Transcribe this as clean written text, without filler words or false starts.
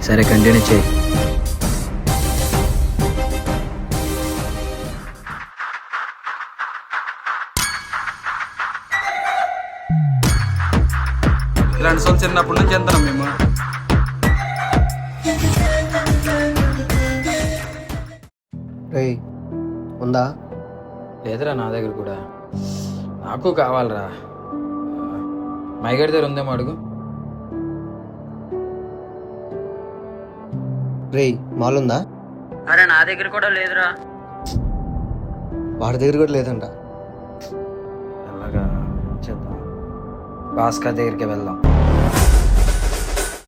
సరే కంటిన్యూ చేయి. ఇలాంటి సోల్ చిన్నప్పటి నుంచి ఎంతనం మేము. రేయ్ ఉందా? లేదురా నా దగ్గర కూడా. నాకు కావాలరా. మైగడి దగ్గర ఉందేమో అడుగు. రేయ్ మాలుందా? అరే నా దగ్గర కూడా లేదురా. వాడి దగ్గర కూడా లేదంట. అలాగా చేద్దాం, భాస్కర్ దగ్గరికి వెళ్దాం.